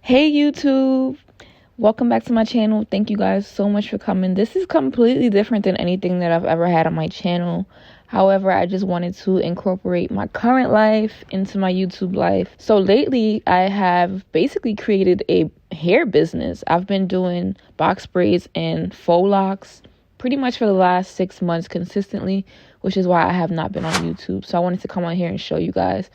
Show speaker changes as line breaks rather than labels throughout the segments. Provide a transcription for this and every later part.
Hey YouTube, welcome back to my channel. Thank you guys so much for coming. This is completely different than anything that I've ever had on my channel. However, I just wanted to incorporate my current life into my YouTube life. So lately I have basically created a hair business. I've been doing box braids and faux locks pretty much for the last 6 months consistently, which is why I have not been on YouTube. So I wanted to come on here and show you guys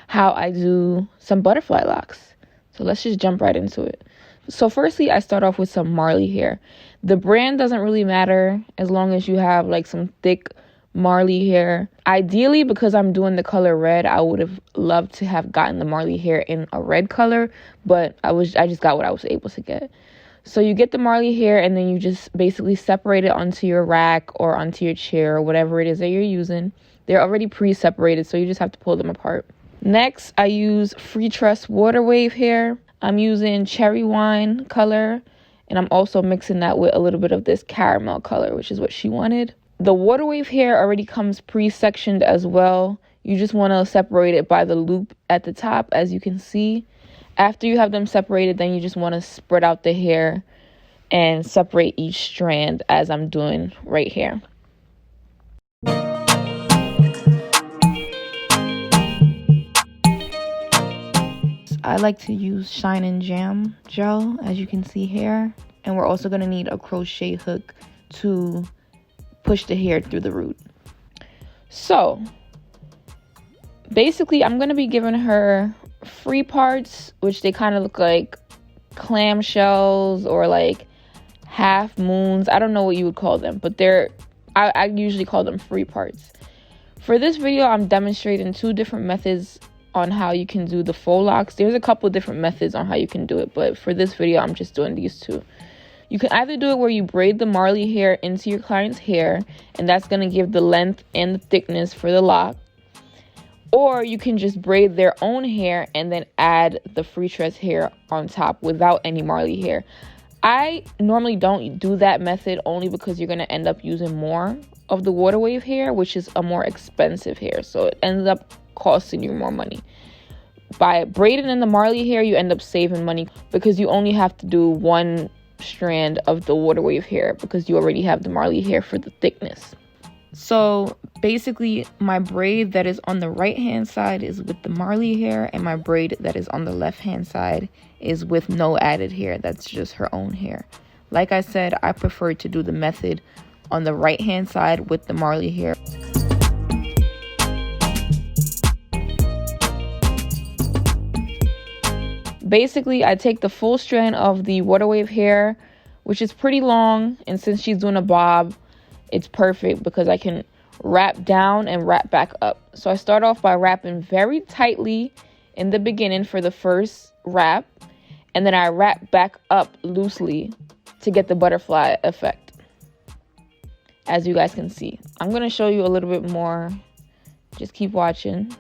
how I do some butterfly locks. So let's just jump right into it. So firstly, I start off with some Marley hair. The brand doesn't really matter as long as you have like some thick Marley hair. Ideally, because I'm doing the color red, I would have loved to have gotten the Marley hair in a red color, but I just got what I was able to get. So you get the Marley hair and then you just basically separate it onto your rack or onto your chair or whatever it is that you're using. They're already pre-separated, so you just have to pull them apart. Next, I use Freetress water wave hair. I'm using Cherrywine color, and I'm also mixing that with a little bit of this caramel color, which is what she wanted. The water wave hair already comes pre-sectioned as well. You just want to separate it by the loop at the top, as you can see. After you have them separated, then you just want to spread out the hair and separate each strand as I'm doing right here. I like to use Shine and Jam gel, as you can see here. And we're also going to need a crochet hook to push the hair through the root. So, basically, I'm going to be giving her free parts, which they kind of look like clamshells or like half moons. I don't know what you would call them, but I usually call them free parts. For this video, I'm demonstrating 2 different methods on how you can do the faux locks. There's a couple different methods on how you can do it, but for this video I'm just doing these 2. You can either do it where you braid the Marley hair into your client's hair, and that's going to give the length and the thickness for the lock, or you can just braid their own hair and then add the Freetress hair on top without any Marley hair. I normally don't do that method only because you're going to end up using more of the water wave hair, which is a more expensive hair, so it ends up costing you more money. By braiding in the Marley hair, you end up saving money because you only have to do 1 strand of the water wave hair because you already have the Marley hair for the thickness. So basically, my braid that is on the right hand side is with the Marley hair, and my braid that is on the left hand side is with no added hair. That's just her own hair. Like I said, I prefer to do the method on the right hand side with the Marley hair. Basically, I take the full strand of the water wave hair, which is pretty long, and since she's doing a bob, it's perfect because I can wrap down and wrap back up. So I start off by wrapping very tightly in the beginning for the first wrap, and then I wrap back up loosely to get the butterfly effect, as you guys can see. I'm going to show you a little bit more. Just keep watching.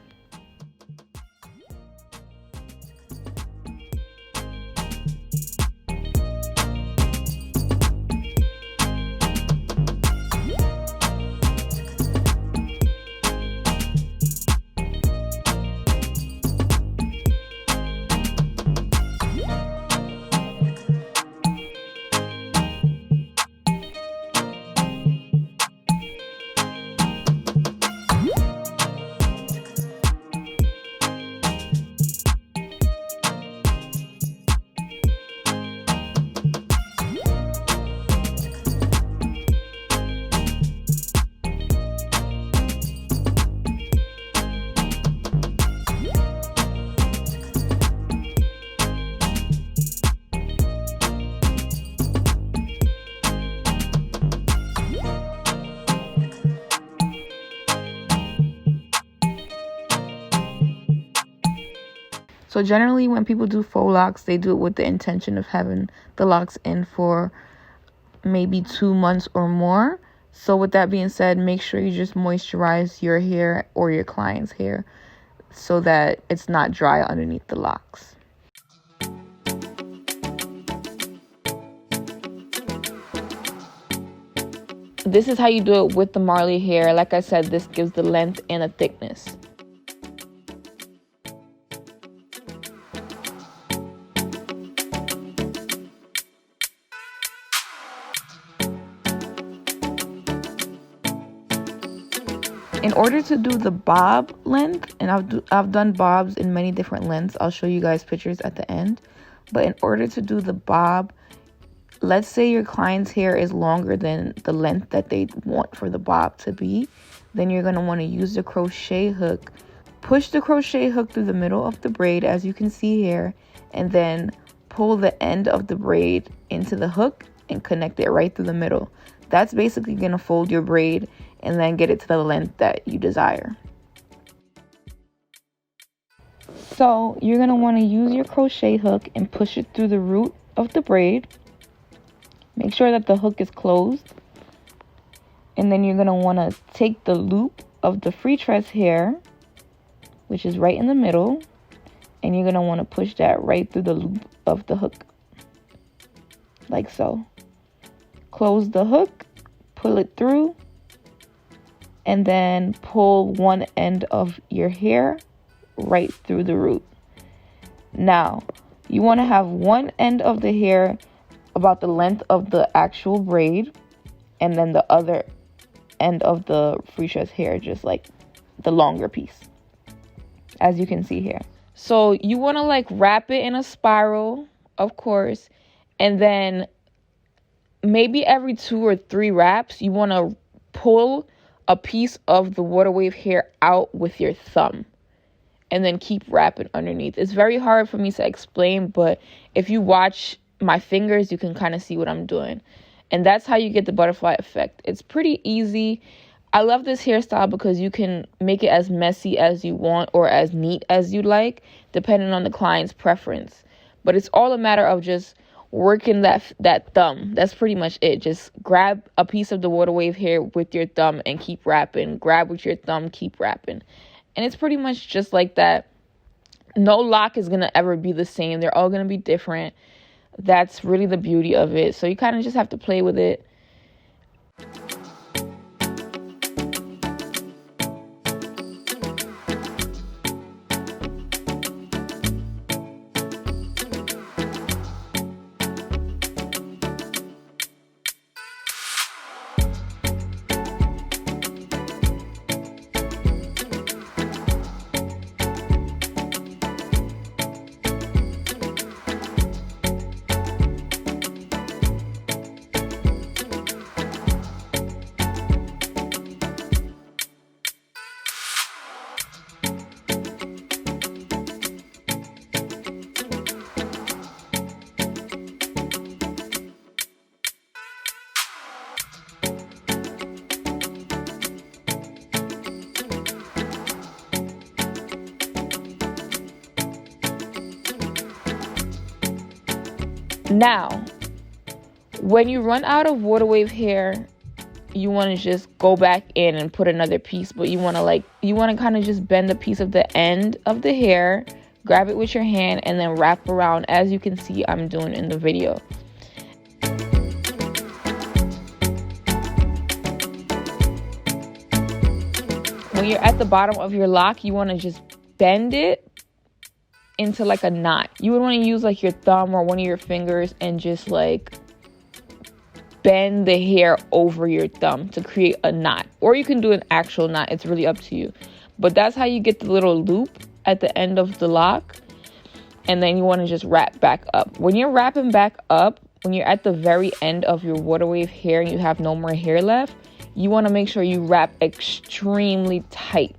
So generally when people do faux locks, they do it with the intention of having the locks in for maybe 2 months or more. So with that being said, make sure you just moisturize your hair or your client's hair so that it's not dry underneath the locks. This is how you do it with the Marley hair. Like I said, this gives the length and the thickness. In order to do the bob length, and I've done bobs in many different lengths. I'll show you guys pictures at the end. But in order to do the bob, let's say your client's hair is longer than the length that they want for the bob to be, then you're going to want to use the crochet hook. Push the crochet hook through the middle of the braid, as you can see here, and then pull the end of the braid into the hook and connect it right through the middle. That's basically going to fold your braid and then get it to the length that you desire. So you're going to want to use your crochet hook and push it through the root of the braid. Make sure that the hook is closed. And then you're going to want to take the loop of the Freetress hair, which is right in the middle, and you're going to want to push that right through the loop of the hook, like so. Close the hook, pull it through, and then pull one end of your hair right through the root. Now, you want to have one end of the hair about the length of the actual braid, and then the other end of the Freetress hair just like the longer piece, as you can see here. So you want to like wrap it in a spiral, of course, and then maybe every 2 or 3 wraps you want to pull a piece of the water wave hair out with your thumb and then keep wrapping underneath. It's very hard for me to explain, but if you watch my fingers, you can kind of see what I'm doing. And that's how you get the butterfly effect. It's pretty easy. I love this hairstyle because you can make it as messy as you want or as neat as you like, depending on the client's preference. But it's all a matter of just working that thumb. That's pretty much it. Just grab a piece of the water wave hair with your thumb and keep wrapping. Grab with your thumb, keep wrapping. And it's pretty much just like that. No lock is going to ever be the same. They're all going to be different. That's really the beauty of it. So you kind of just have to play with it. Now, when you run out of water wave hair, you want to just go back in and put another piece, but you want to kind of just bend a piece of the end of the hair, grab it with your hand, and then wrap around, as you can see I'm doing in the video. When you're at the bottom of your lock, you want to just bend it into like a knot. You would want to use like your thumb or one of your fingers and just like bend the hair over your thumb to create a knot, or you can do an actual knot. It's really up to you, but that's how you get the little loop at the end of the lock. And then you want to just wrap back up. When you're wrapping back up, when you're at the very end of your water wave hair and you have no more hair left, you want to make sure you wrap extremely tight,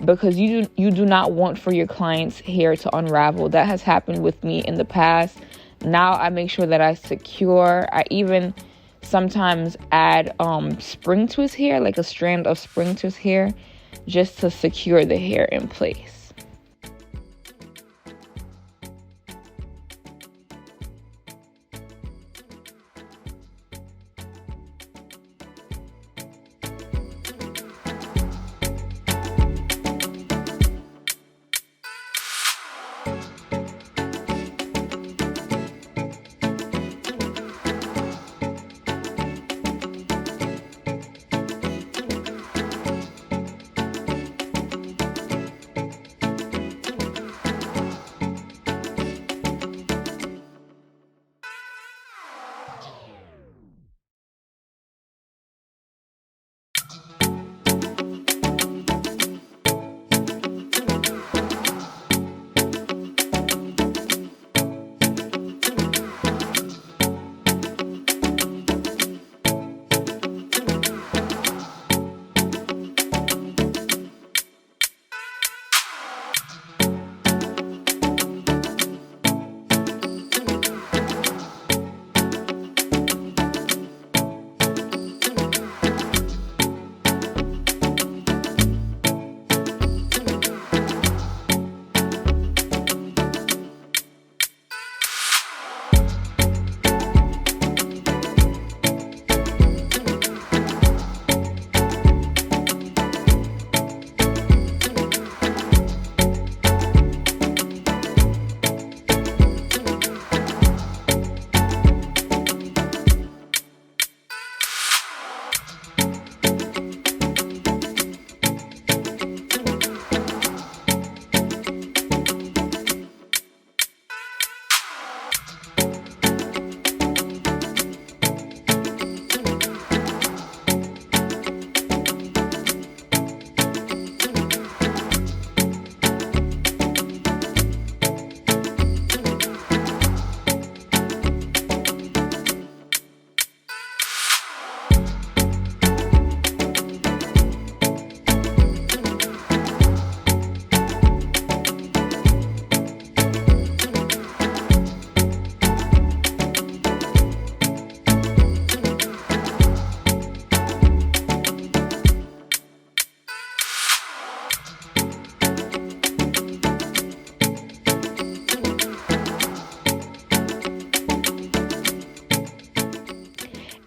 because you do not want for your client's hair to unravel. That has happened with me in the past. Now I make sure that I secure. I even sometimes add spring twist hair, like a strand of spring twist hair, just to secure the hair in place.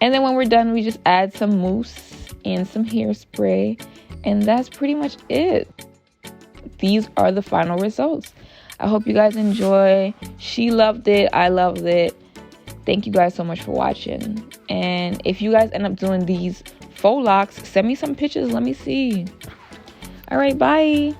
And then when we're done, we just add some mousse and some hairspray, and that's pretty much it. These are the final results. I hope you guys enjoy. She loved it. I loved it. Thank you guys so much for watching. And if you guys end up doing these faux locks, send me some pictures. Let me see. All right, bye.